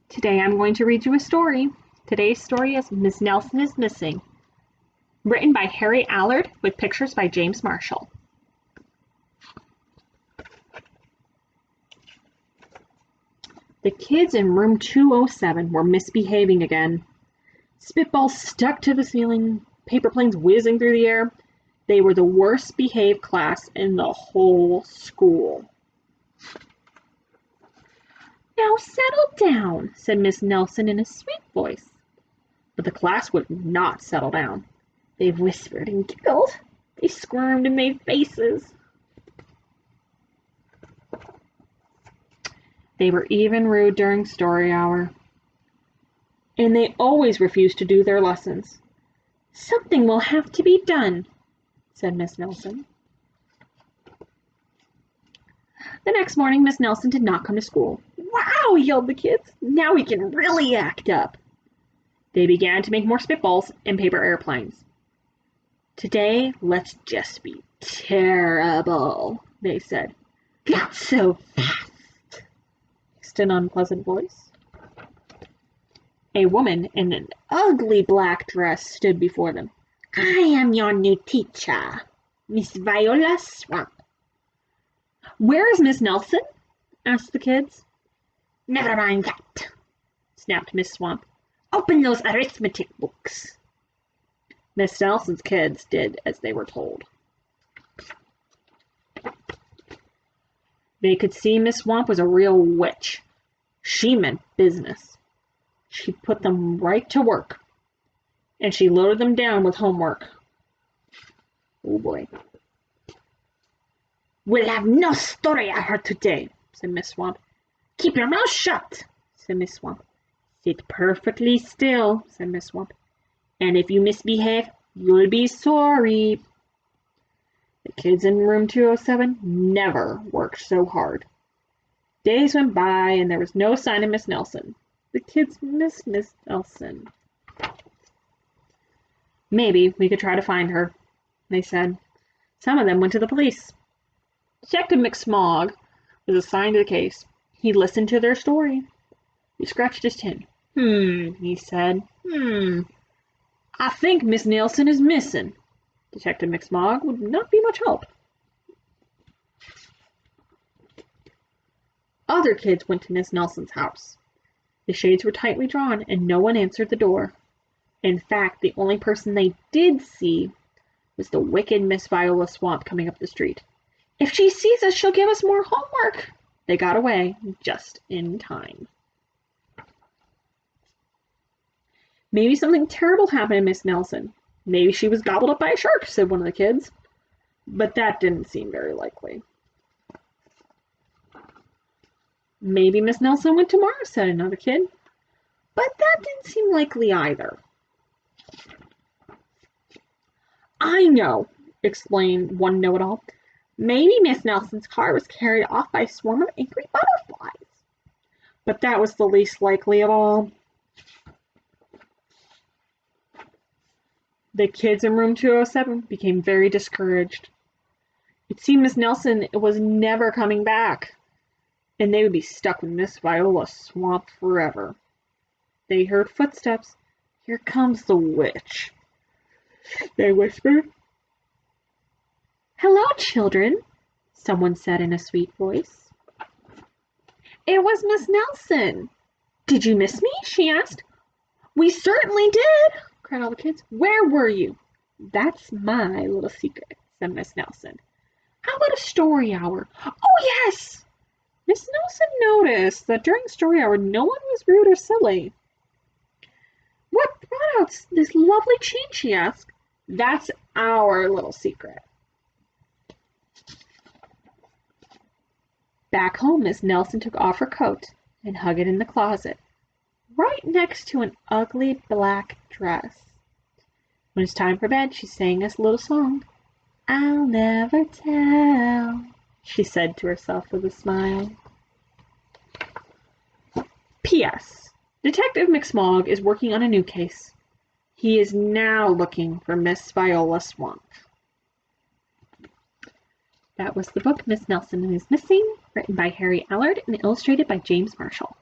Today I'm going to read you a story. Today's story is Miss Nelson is Missing, written by Harry Allard with pictures by James Marshall. The kids in room 207 were misbehaving again. Spitballs stuck to the ceiling, paper planes whizzing through the air. They were the worst behaved class in the whole school. "Now settle down," said Miss Nelson in a sweet voice. But the class would not settle down. They whispered and giggled. They squirmed and made faces. They were even rude during story hour. And they always refused to do their lessons. "Something will have to be done," said Miss Nelson. The next morning, Miss Nelson did not come to school. "Wow!" yelled the kids. "Now we can really act up." They began to make more spitballs and paper airplanes. "Today, let's just be terrible," they said. "Not so fast," hissed an unpleasant voice. A woman in an ugly black dress stood before them. "I am your new teacher, Miss Viola Swamp." "Where is Miss Nelson?" asked the kids. "Never mind that," snapped Miss Swamp. "Open those arithmetic books." Miss Nelson's kids did as they were told. They could see Miss Swamp was a real witch. She meant business. She put them right to work, and she loaded them down with homework. Oh boy. "We'll have no story hour today," said Miss Swamp. "Keep your mouth shut," said Miss Swamp. "Sit perfectly still," said Miss Swamp. "And if you misbehave, you'll be sorry." The kids in room 207 never worked so hard. Days went by and there was no sign of Miss Nelson. The kids missed Miss Nelson. "Maybe we could try to find her," they said. Some of them went to the police. Detective McSmog was assigned to the case. He listened to their story. He scratched his chin. He said. "I think Miss Nelson is missing." Detective McSmog would not be much help. Other kids went to Miss Nelson's house. The shades were tightly drawn, and no one answered the door. In fact, the only person they did see was the wicked Miss Viola Swamp coming up the street. "If she sees us, she'll give us more homework." They got away just in time. "Maybe something terrible happened to Miss Nelson. Maybe she was gobbled up by a shark," said one of the kids. But that didn't seem very likely. "Maybe Miss Nelson went to Mars," said another kid. But that didn't seem likely either. "I know," explained one know-it-all. "Maybe Miss Nelson's car was carried off by a swarm of angry butterflies." But that was the least likely of all. The kids in room 207 became very discouraged. It seemed Miss Nelson was never coming back, and they would be stuck with Miss Viola Swamp forever. They heard footsteps. "Here comes the witch," they whispered. "Hello, children," someone said in a sweet voice. It was Miss Nelson. "Did you miss me?" she asked. "We certainly did," cried all the kids. "Where were you?" "That's my little secret," said Miss Nelson. "How about a story hour?" "Oh, yes!" Miss Nelson noticed that during story hour no one was rude or silly. "What brought out this lovely change?" she asked. "That's our little secret." Back home, Miss Nelson took off her coat and hung it in the closet, right next to an ugly black dress. When it's time for bed, she sang us a little song. "I'll never tell," she said to herself with a smile. P.S. Detective McSmog is working on a new case. He is now looking for Miss Viola Swamp. That was the book Miss Nelson is Missing, written by Harry Allard and illustrated by James Marshall.